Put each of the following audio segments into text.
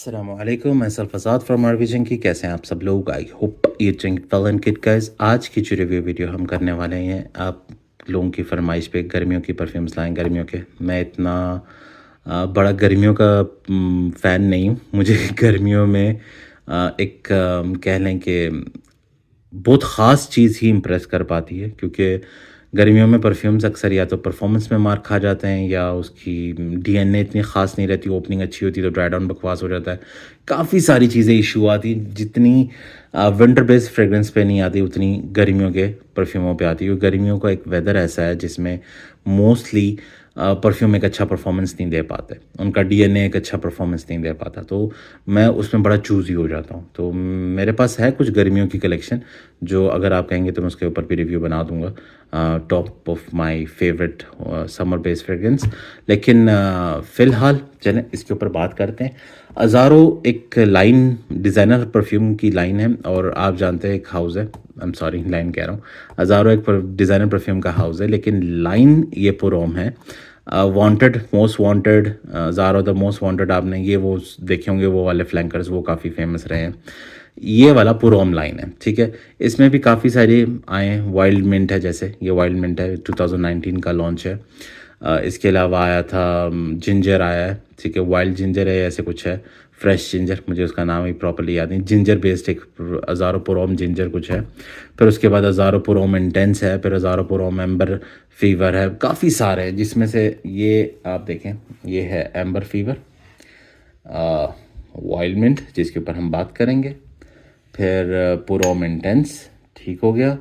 अस्सलामुअलैकुम, मैं फसाद फ्रॉम आरविजन की। कैसे हैं आप सब लोग? I hope you doing well and good guys. आज की जो रिव्यू वीडियो हम करने वाले हैं, आप लोगों की फरमाइश पे गर्मियों की परफ्यूम्स लाएं। गर्मियों के मैं इतना बड़ा गर्मियों का फ़ैन नहीं हूँ। मुझे गर्मियों में एक कह लें कि बहुत ख़ास चीज़ ही इम्प्रेस कर पाती है, क्योंकि गर्मियों में परफ्यूम्स अक्सर या तो परफॉर्मेंस में मार खा जाते हैं या उसकी डीएनए इतनी ख़ास नहीं रहती। ओपनिंग अच्छी होती है तो ड्राई डाउन बकवास हो जाता है। काफ़ी सारी चीज़ें इशू आती हैं। जितनी विंटर बेस्ड फ्रेगरेंस पे नहीं आती, उतनी गर्मियों के परफ्यूमों पे आती है। गर्मियों का एक वेदर ऐसा है जिसमें मोस्टली परफ्यूम एक अच्छा परफॉर्मेंस नहीं दे पाते, उनका डीएनए एक अच्छा परफॉर्मेंस नहीं दे पाता, तो मैं उसमें बड़ा चूज़ी हो जाता हूँ। तो मेरे पास है कुछ गर्मियों की कलेक्शन, जो अगर आप कहेंगे तो मैं उसके ऊपर भी रिव्यू बना दूंगा। Top of my favourite summer based fragrance. लेकिन फ़िलहाल चलें इसके ऊपर बात करते हैं। अज़ारो एक लाइन, डिज़ाइनर परफ्यूम की लाइन है, और आप जानते हैं एक हाउस है, आई एम सॉरी लाइन कह रहा हूँ, अज़ारो एक डिज़ाइनर परफ्यूम का हाउस है, लेकिन लाइन ये पुरोम है। Wanted, most wanted, Azzaro the most wanted, आपने ये वो देखे होंगे, वो वाले फ्लैंकर्स, वो काफ़ी फेमस रहे हैं। ये वाला पुरोम लाइन है, ठीक है। इसमें भी काफ़ी सारे आए हैं। वाइल्ड मिंट है, जैसे ये वाइल्ड मिंट है, 2019 का लॉन्च है। इसके अलावा आया था जिंजर आया है, ठीक है। वाइल्ड जिंजर है, ऐसे कुछ है। फ्रेश जिंजर, मुझे उसका नाम ही प्रॉपर्ली याद नहीं। जिंजर बेस्ड एक अज़ारो पुरोम जिंजर कुछ है। फिर उसके बाद अज़ारो पुरोम इंटेंस है। फिर अज़ारो पुरोम एम्बर फीवर है। काफ़ी सारे हैं, जिसमें से ये आप देखें, ये है एम्बर फीवर, वाइल्ड मिंट, जिसके ऊपर हम बात करेंगे। फिर पुरोम इंटेंस, ठीक हो गया।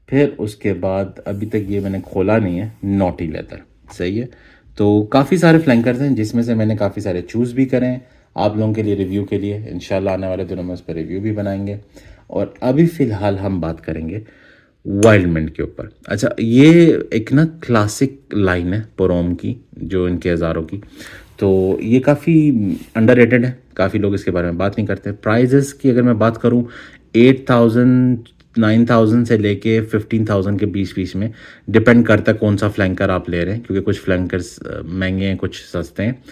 फिर उसके बाद अभी तक ये मैंने खोला नहीं है, नॉटी लेदर, सही है। तो काफ़ी सारे फ्लैंकर्स हैं, जिसमें से मैंने काफ़ी सारे चूज़ भी करें आप लोगों के लिए, रिव्यू के लिए। इंशाल्लाह आने वाले दिनों में उस पर रिव्यू भी बनाएंगे। और अभी फ़िलहाल हम बात करेंगे वाइल्ड मिंट के ऊपर। अच्छा, ये एक ना क्लासिक लाइन है पुरोम की, जो इनके हज़ारों की। तो ये काफ़ी अंडररेटेड है, काफ़ी लोग इसके बारे में बात नहीं करते। प्राइजेस की अगर मैं बात करूँ, 8,000 9,000 से लेके 15,000 के बीच बीच में डिपेंड करता है कौन सा फ्लैंकर आप ले रहे हैं, क्योंकि कुछ फ्लैंकर्स महंगे हैं, कुछ सस्ते हैं।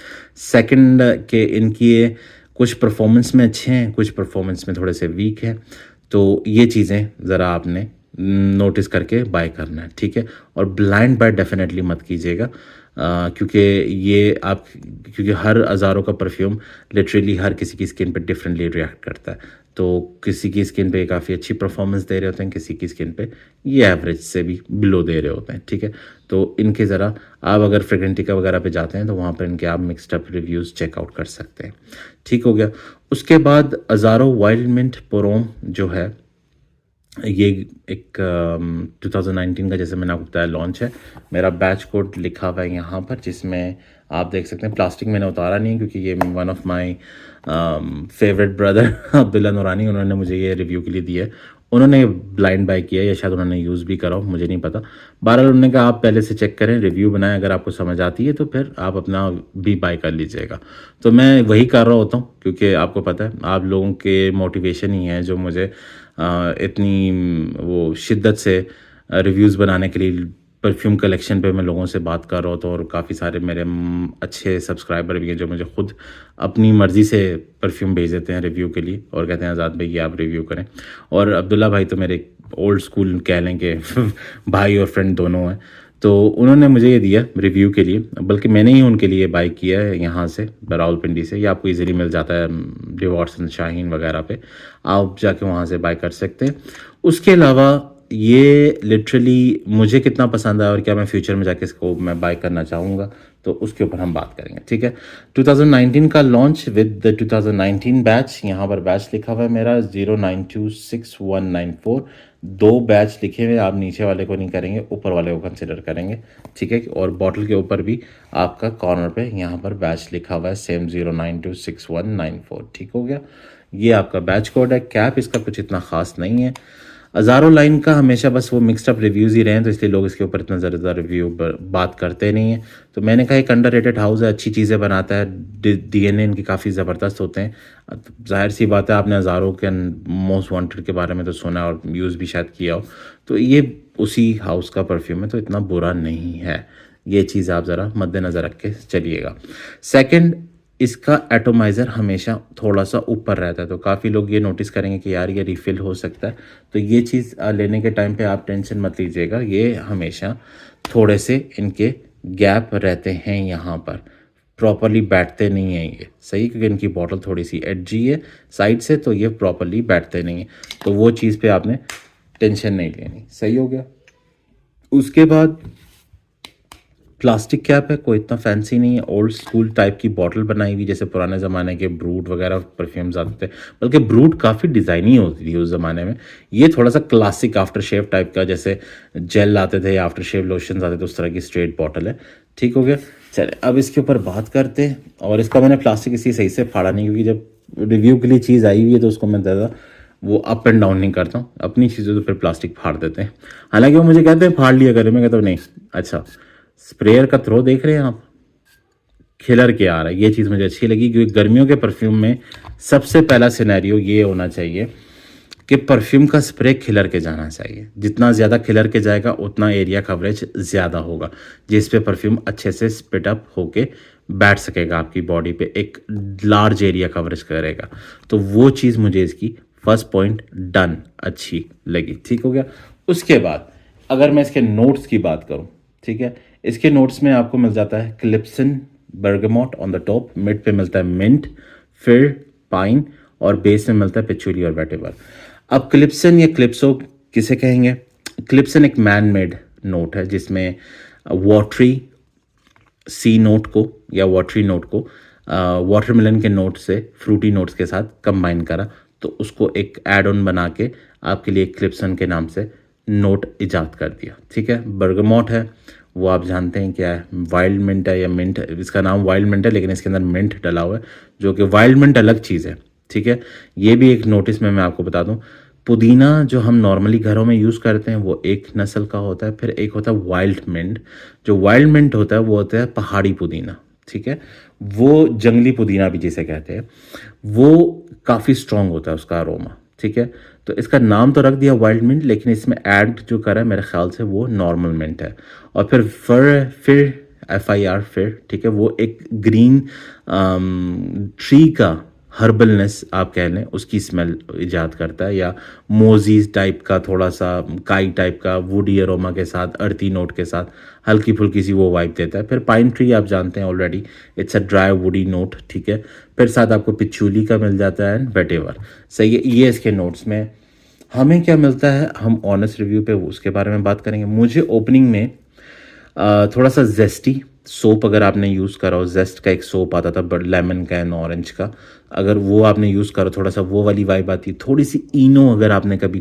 सेकंड के इनकी ये कुछ परफॉर्मेंस में अच्छे हैं, कुछ परफॉर्मेंस में थोड़े से वीक हैं। तो ये चीज़ें ज़रा आपने नोटिस करके बाय करना है, ठीक है। और ब्लाइंड बाय डेफिनेटली मत कीजिएगा, क्योंकि ये आप, क्योंकि हर हज़ारों का परफ्यूम लिटरली हर किसी की स्किन पे डिफरेंटली रिएक्ट करता है। तो किसी की स्किन पे काफ़ी अच्छी परफॉर्मेंस दे रहे होते हैं, किसी की स्किन पे ये एवरेज से भी बिलो दे रहे होते हैं, ठीक है। तो इनके ज़रा, आप अगर फ्रेगरेंटिका वगैरह पे जाते हैं तो वहाँ पर इनके आप मिक्सड अप रिव्यूज़ चेकआउट कर सकते हैं, ठीक हो गया। उसके बाद अज़ारो वाइल्ड मिंट पुरोम जो है, ये एक 2019 का, जैसे मैंने आपको बताया, लॉन्च है। मेरा बैच कोड लिखा हुआ है यहाँ पर, जिसमें आप देख सकते हैं। प्लास्टिक मैंने उतारा नहीं, क्योंकि ये one of my favourite brother Abdullah नूरानी, उन्होंने मुझे ये रिव्यू के लिए दिया है। उन्होंने ब्लाइंड बाय किया, या शायद उन्होंने यूज़ भी करा हो, मुझे नहीं पता। बहरहाल उन्होंने कहा आप पहले से चेक करें, रिव्यू बनाएं, अगर आपको समझ आती है तो फिर आप अपना भी बाय कर लीजिएगा। तो मैं वही कर रहा होता हूँ, क्योंकि आपको पता है आप लोगों के मोटिवेशन ही है जो मुझे इतनी वो शिद्दत से रिव्यूज़ बनाने के लिए, परफ्यूम कलेक्शन पे मैं लोगों से बात कर रहा होता हूँ। और काफ़ी सारे मेरे अच्छे सब्सक्राइबर भी हैं जो मुझे खुद अपनी मर्ज़ी से परफ्यूम भेज देते हैं रिव्यू के लिए, और कहते हैं आज़ाद भाई ये आप रिव्यू करें। और अब्दुल्ला भाई तो मेरे ओल्ड स्कूल कह लें कि भाई और फ्रेंड दोनों हैं। तो उन्होंने मुझे ये दिया रिव्यू के लिए, बल्कि मैंने ही उनके लिए बाय किया है यहाँ से, रावलपिंडी से। ये आपको इजीली मिल जाता है रिवॉर्ड्स एंड शाहीन वगैरह पे, आप जाके वहाँ से बाय कर सकते हैं। उसके अलावा ये लिटरली मुझे कितना पसंद आया और क्या मैं फ्यूचर में जाके इसको मैं बाय करना चाहूँगा, तो उसके ऊपर हम बात करेंगे, ठीक है। 2019 का लॉन्च विद द 2019 बैच, यहाँ पर बैच लिखा हुआ है मेरा 0926194। 2 बैच लिखे हुए, आप नीचे वाले को नहीं करेंगे, ऊपर वाले को कंसिडर करेंगे, ठीक है। और बॉटल के ऊपर भी आपका कॉर्नर पे यहाँ पर बैच लिखा हुआ है, सेम 0926194, ठीक हो गया। ये आपका बैच कोड है। कैप इसका कुछ इतना ख़ास नहीं है। अज़ारो लाइन का हमेशा बस वो मिक्सड अप रिव्यूज़ ही रहे हैं, तो इसलिए लोग इसके ऊपर इतना ज़्यादा रिव्यू बात करते नहीं हैं। तो मैंने कहा एक अंडररेटेड हाउस है, अच्छी चीज़ें बनाता है, डीएनए इनके काफ़ी ज़बरदस्त होते हैं। जाहिर सी बात है, आपने अज़ारो के मोस्ट वांटेड के बारे में तो सुना और यूज़ भी शायद किया हो, तो ये उसी हाउस का परफ्यूम है, तो इतना बुरा नहीं है। ये चीज़ आप ज़रा मद्देनज़र रख के चलिएगा। सेकेंड, इसका एटोमाइज़र हमेशा थोड़ा सा ऊपर रहता है, तो काफ़ी लोग ये नोटिस करेंगे कि यार ये रिफ़िल हो सकता है। तो ये चीज़ लेने के टाइम पे आप टेंशन मत लीजिएगा, ये हमेशा थोड़े से इनके गैप रहते हैं यहाँ पर, प्रॉपरली बैठते नहीं हैं ये, सही, क्योंकि इनकी बॉटल थोड़ी सी एडजी है साइड से, तो ये प्रॉपरली बैठते नहीं हैं। तो वो चीज़ पे आपने टेंशन नहीं लेनी, सही हो गया। उसके बाद प्लास्टिक कैप है, कोई इतना फैंसी नहीं है, ओल्ड स्कूल टाइप की बॉटल बनाई हुई, जैसे पुराने ज़माने के ब्रूट वगैरह परफ्यूम्स आते थे, बल्कि ब्रूट काफ़ी डिज़ाइनी होती थी उस ज़माने में। ये थोड़ा सा क्लासिक आफ्टर शेव टाइप का, जैसे जेल आते थे या आफ्टर शेव लोशन आते थे, उस तरह की स्ट्रेट बॉटल है, ठीक हो गया। चले अब इसके ऊपर बात करते हैं। और इसका मैंने प्लास्टिक इसी सही से फाड़ा नहीं, क्योंकि जब रिव्यू के लिए चीज़ आई हुई है तो उसको मैं ज़्यादा वो अप एंड डाउन नहीं करता हूँ, अपनी चीज़ें तो फिर प्लास्टिक फाड़ देते हैं। हालांकि वो मुझे कहते हैं फाड़ लिया करें, मैं कहता हूँ नहीं। अच्छा, स्प्रेयर का थ्रो देख रहे हैं आप, खिलर के आ रहा है, ये चीज़ मुझे अच्छी लगी, क्योंकि गर्मियों के परफ्यूम में सबसे पहला सिनेरियो ये होना चाहिए कि परफ्यूम का स्प्रे खिलर के जाना चाहिए। जितना ज़्यादा खिलर के जाएगा उतना एरिया कवरेज ज़्यादा होगा, जिस पे परफ्यूम अच्छे से स्पिट अप होके बैठ सकेगा आपकी बॉडी पे, एक लार्ज एरिया कवरेज करेगा। तो वो चीज़ मुझे इसकी फर्स्ट पॉइंट डन अच्छी लगी, ठीक हो गया। उसके बाद अगर मैं इसके नोट्स की बात करूँ, ठीक है, इसके नोट्स में आपको मिल जाता है क्लिप्सन bergamot on the top, mid पे मिलता है मिंट, फिर पाइन, और बेस में मिलता है पिचुली और वेटिवर। अब क्लिप्सन या क्लिप्सो किसे कहेंगे? क्लिप्सन एक मैन मेड नोट है, जिसमें वाटरी सी नोट को या वाटरी नोट को वाटरमेलन के नोट से फ्रूटी नोट्स के साथ कंबाइन करा, तो उसको एक एड ऑन बना के आपके लिए क्लिप्सन के नाम से नोट इजाद कर दिया, ठीक है। बर्गमोट है, वो आप जानते हैं क्या है, वाइल्ड मिंट है या मिंट, इसका नाम वाइल्ड मिंट है लेकिन इसके अंदर मिंट डला हुआ है, जो कि वाइल्ड मिंट अलग चीज़ है, ठीक है। ये भी एक नोटिस में मैं आपको बता दूं, पुदीना जो हम नॉर्मली घरों में यूज़ करते हैं वो एक नस्ल का होता है, फिर एक होता है वाइल्ड मिंट। जो वाइल्ड मिंट होता है वो होता है पहाड़ी पुदीना, ठीक है, वो जंगली पुदीना भी जिसे कहते हैं, वो काफ़ी स्ट्रॉन्ग होता है उसका अरोमा, ठीक है। तो इसका नाम तो रख दिया वाइल्ड मिंट, लेकिन इसमें ऐड जो करा है मेरे ख्याल से वो नॉर्मल मिंट है। और फिर FIR फिर, ठीक है, वो एक ग्रीन ट्री का हर्बलनेस आप कह लें, उसकी स्मेल इजाद करता है, या मोजीज टाइप का, थोड़ा सा काई टाइप का, वुडी अरोमा के साथ, अर्थी नोट के साथ हल्की फुल्की सी वो वाइब देता है। फिर पाइन ट्री आप जानते हैं already, it's a dry woody note, ठीक है। फिर साथ आपको पिचूली का मिल जाता है एंड वेटेवर, सही है। ये इसके नोट्स में हमें क्या मिलता है, हम ऑनेस्ट रिव्यू पे उसके बारे में बात करेंगे। मुझे ओपनिंग में थोड़ा सा जेस्टी सोप, अगर आपने यूज़ करा हो, जेस्ट का एक सोप आता था बट लेमन का एंड ऑरेंज का, अगर वो आपने यूज़ करो, थोड़ा सा वो वाली वाइब आती है। थोड़ी सी इनो, अगर आपने कभी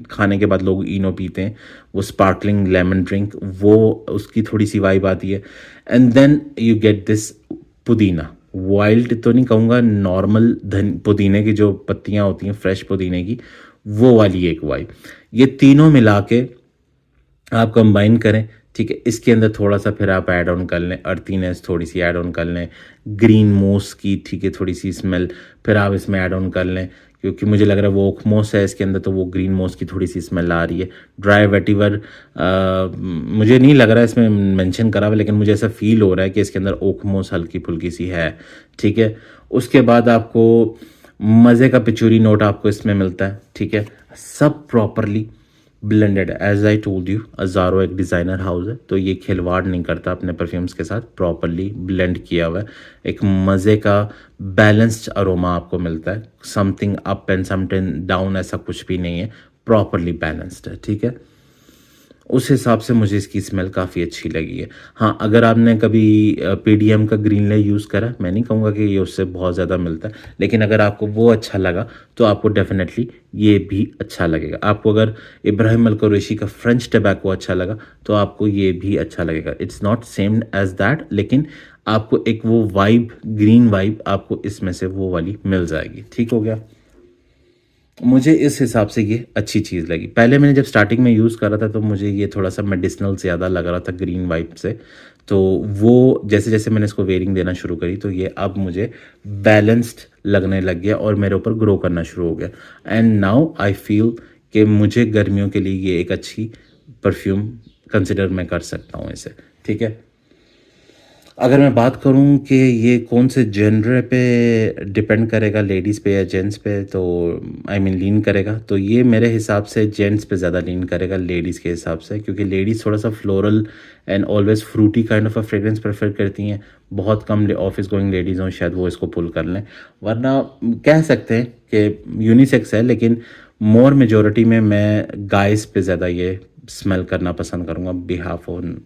खाने के बाद लोग इनो पीते हैं, वो स्पार्कलिंग लेमन ड्रिंक, वो उसकी थोड़ी सी वाइब आती है। And then you get this pudina, wild तो नहीं कहूँगा, नॉर्मल पुदीने की जो पत्तियाँ होती हैं फ्रेश पुदीने की, वो वाली एक वाइब। ये तीनों मिला के आप कंबाइन करें, ठीक है। इसके अंदर थोड़ा सा फिर आप ऐड ऑन कर लें अर्थीनेस, थोड़ी सी ऐड ऑन कर लें ग्रीन मोस की, ठीक है, थोड़ी सी स्मेल फिर आप इसमें ऐड ऑन कर लें, क्योंकि मुझे लग रहा है वो ओकमोस है इसके अंदर, तो वो ग्रीन मोस की थोड़ी सी स्मेल आ रही है। ड्राई वेटिवर मुझे नहीं लग रहा है इसमें मेंशन करा हुआ, लेकिन मुझे ऐसा फील हो रहा है कि इसके अंदर ओकमोस हल्की फुल्की सी है, ठीक है। उसके बाद आपको मज़े का पिचूरी नोट आपको इसमें मिलता है, ठीक है। सब properly blended, as I told you, Azzaro एक डिज़ाइनर हाउस है, तो ये खिलवाड़ नहीं करता अपने परफ्यूम्स के साथ, प्रॉपरली ब्लेंड किया हुआ है। एक मज़े का बैलेंस्ड अरोमा आपको मिलता है, something up and something down ऐसा कुछ भी नहीं है, प्रॉपरली बैलेंस्ड है, ठीक है। उस हिसाब से मुझे इसकी स्मेल काफ़ी अच्छी लगी है। हाँ, अगर आपने कभी PDM का ग्रीन ले यूज़ करा, मैं नहीं कहूँगा कि ये उससे बहुत ज़्यादा मिलता है, लेकिन अगर आपको वो अच्छा लगा तो आपको डेफिनेटली ये भी अच्छा लगेगा। आपको अगर इब्राहिम अल कुरैशी का फ्रेंच टबैको अच्छा लगा तो आपको ये भी अच्छा लगेगा। It's not same as that, लेकिन आपको एक वो वाइब, ग्रीन वाइब आपको इसमें से वो वाली मिल जाएगी, ठीक हो गया। मुझे इस हिसाब से ये अच्छी चीज़ लगी। पहले मैंने जब स्टार्टिंग में यूज़ करा था तो मुझे ये थोड़ा सा मेडिसिनल ज़्यादा लग रहा था ग्रीन वाइब से, तो वो जैसे जैसे मैंने इसको वेयरिंग देना शुरू करी तो ये अब मुझे बैलेंस्ड लगने लग गया और मेरे ऊपर ग्रो करना शुरू हो गया। एंड नाउ आई फील कि मुझे गर्मियों के लिए ये एक अच्छी परफ्यूम कंसिडर मैं कर सकता हूँ इसे, ठीक है। अगर मैं बात करूं कि ये कौन से जेनर पे डिपेंड करेगा, लेडीज़ पे या जेंट्स पे, तो आई मीन लीन करेगा, तो ये मेरे हिसाब से जेंट्स पे ज़्यादा लीन करेगा लेडीज़ के हिसाब से, क्योंकि लेडीज़ थोड़ा सा floral and always fruity kind of a fragrance prefer करती हैं। बहुत कम ऑफिस गोइंग लेडीज़ हों शायद वो इसको पुल कर लें, वरना कह सकते हैं कि यूनिसेक्स है, लेकिन मोर मेजोरिटी में मैं गाइस पे ज़्यादा ये स्मेल करना पसंद करूँगा बिहाफ ऑन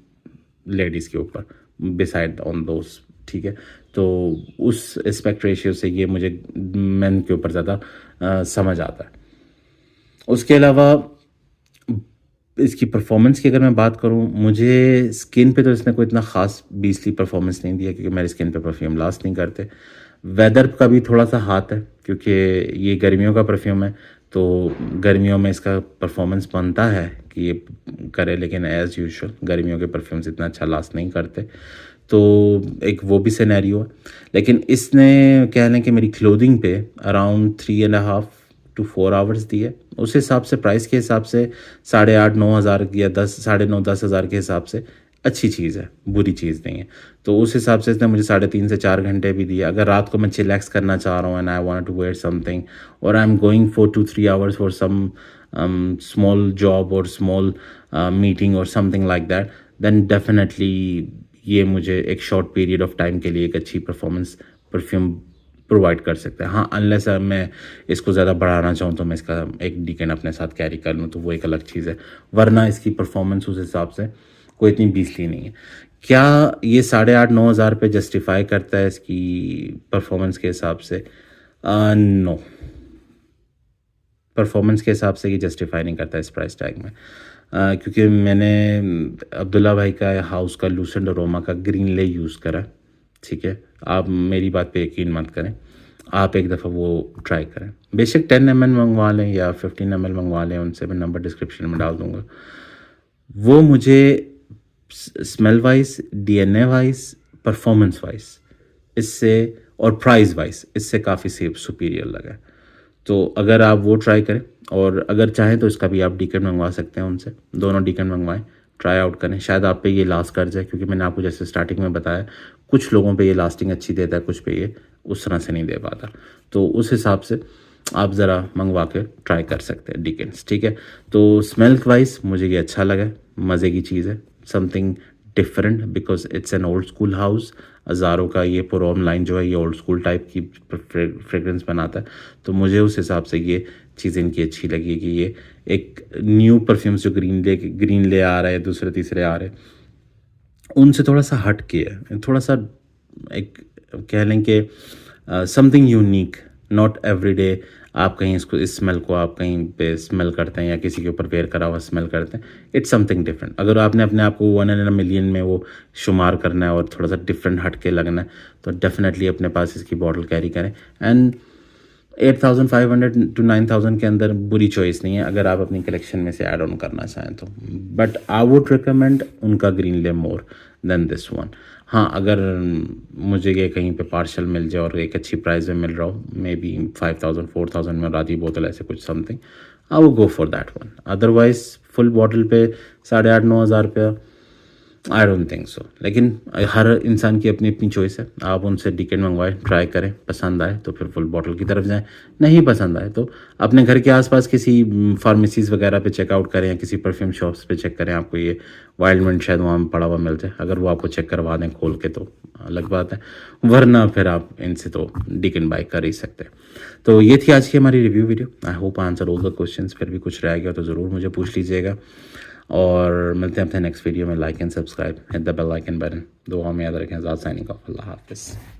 लेडीज़ के ऊपर, बिसाइड ऑन दोस, ठीक है। तो उस एस्पेक्ट रेशियो से ये मुझे मेन के ऊपर ज़्यादा समझ आता है। उसके अलावा इसकी परफॉर्मेंस की अगर मैं बात करूं, मुझे स्किन पे तो इसने कोई इतना ख़ास बीसली परफॉर्मेंस नहीं दिया, क्योंकि मेरी स्किन पे परफ्यूम लास्ट नहीं करते। वेदर का भी थोड़ा सा हाथ है, क्योंकि ये गर्मियों का परफ्यूम है, तो गर्मियों में इसका परफॉर्मेंस बनता है कि ये करे, लेकिन एज़ यूजुअल गर्मियों के परफ्यूम्स इतना अच्छा लास्ट नहीं करते, तो एक वो भी सिनेरियो है। लेकिन इसने कह लें कि मेरी क्लोथिंग पे अराउंड 3.5 to 4 आवर्स दी है। उस हिसाब से प्राइस के हिसाब से 8,500-9 हज़ार या 9,500-10 हज़ार के हिसाब से अच्छी चीज़ है, बुरी चीज़ नहीं है। तो उस हिसाब से इसने मुझे 3.5 से 4 घंटे भी दिए। अगर रात को मैं चिलैक्स करना चाह रहा हूँ and I want to wear something, और I am going for 2-3 hours for some small job और स्मॉल मीटिंग और something like that, then definitely ये मुझे एक शॉर्ट पीरियड ऑफ टाइम के लिए एक अच्छी परफॉर्मेंस परफ्यूम प्रोवाइड कर सकते हैं। हाँ, अनलेस मैं इसको ज़्यादा बढ़ाना चाहूँ तो मैं इसका एक डीकन अपने साथ कैरी कर लूँ, तो वो एक अलग चीज़ है, वरना इसकी परफॉर्मेंस उस हिसाब से कोई इतनी बीसली नहीं है। क्या ये 8,500-9 हज़ार पे जस्टिफाई करता है इसकी परफॉर्मेंस के हिसाब से? नो, परफॉर्मेंस के हिसाब से ये जस्टिफाई नहीं करता इस प्राइस टैग में। क्योंकि मैंने अब्दुल्ला भाई का हाउस का लूसेंट अरोमा का ग्रीन ले यूज़ करा, ठीक है। आप मेरी बात पे यकीन मत करें, आप एक दफ़ा वो ट्राई करें। बेशक 10 ml मंगवा लें या 15 ml मंगवा लें, उनसे मैं नंबर डिस्क्रिप्शन में डाल दूँगा। वो मुझे smell wise, DNA wise, performance wise इससे और प्राइस वाइज इससे काफ़ी सेफ सुपीरियर लगा। तो अगर आप वो ट्राई करें, और अगर चाहें तो इसका भी आप डीकन मंगवा सकते हैं उनसे, दोनों डीकन मंगवाएं, ट्राई आउट करें, शायद आप पे ये लास्ट कर जाए, क्योंकि मैंने आपको जैसे स्टार्टिंग में बताया कुछ लोगों पे ये लास्टिंग अच्छी देता है, कुछ पे ये उस तरह से नहीं दे पाता। तो उस हिसाब से आप ज़रा मंगवा के ट्राई कर सकते हैं डीकन्स, ठीक है। तो स्मेल वाइज मुझे ये अच्छा लगा, मज़े की चीज़ है, something different, because it's an old school house. Azzaro का ये पुरोम लाइन जो है ये ओल्ड स्कूल टाइप की फ्रेगरेंस बनाता है, तो मुझे उस हिसाब से ये चीज़ इनकी अच्छी लगी कि ये एक न्यू परफ्यूम्स जो ग्रीन ले आ रहे हैं, दूसरे तीसरे आ रहे हैं, उनसे थोड़ा सा हट के है, थोड़ा सा एक कह लें कि समथिंग यूनिक, नॉट एवरीडे आप कहीं इसको, इस स्मेल को आप कहीं पे स्मेल करते हैं या किसी के ऊपर वेयर करा हुआ स्मेल करते हैं, इट्स समथिंग डिफरेंट। अगर आपने अपने आप को 1 in a million में वो शुमार करना है और थोड़ा सा डिफरेंट हट के लगना है, तो डेफिनेटली अपने पास इसकी बॉटल कैरी करें। एंड 8,500 to 9,000 के अंदर बुरी चॉइस नहीं है अगर आप अपनी कलेक्शन में से ऐड ऑन करना चाहें तो, बट आई वुड रिकमेंड उनका ग्रीन ले मोर देन दिस वन। हाँ, अगर मुझे ये कहीं पे पार्शल मिल जाए और एक अच्छी प्राइस में मिल रहा हो, मे बी 5,000-4,000 में राती बोतल ऐसे कुछ समथिंग, आई वो go for that one. Otherwise full bottle पे 8,500-9 हज़ार रुपया, आई डोंट थिंक सो। लेकिन हर इंसान की अपनी अपनी चॉइस है, आप उनसे डीकन मंगवाएं, ट्राई करें, पसंद आए तो फिर फुल बॉटल की तरफ जाएं, नहीं पसंद आए तो अपने घर के आसपास किसी फार्मेसीज़ वगैरह पे चेकआउट करें या किसी परफ्यूम शॉप्स पे चेक करें, आपको ये वाइल्ड मिंट शायद वहाँ पड़ा हुआ मिल जाए, अगर वो आपको चेक करवा दें खोल के तो अलग बात है, वरना फिर आप इनसे तो डीकन बाय कर ही सकते हैं। तो ये थी आज की हमारी review video. I hope answer all the questions. फिर भी कुछ रह गया तो ज़रूर मुझे पूछ लीजिएगा, और मिलते हैं अपने नेक्स्ट वीडियो में। Like and subscribe, hit the bell icon button, दुआ में याद रखें। साइनिंग ऑफ, अल्लाह हाफिज़।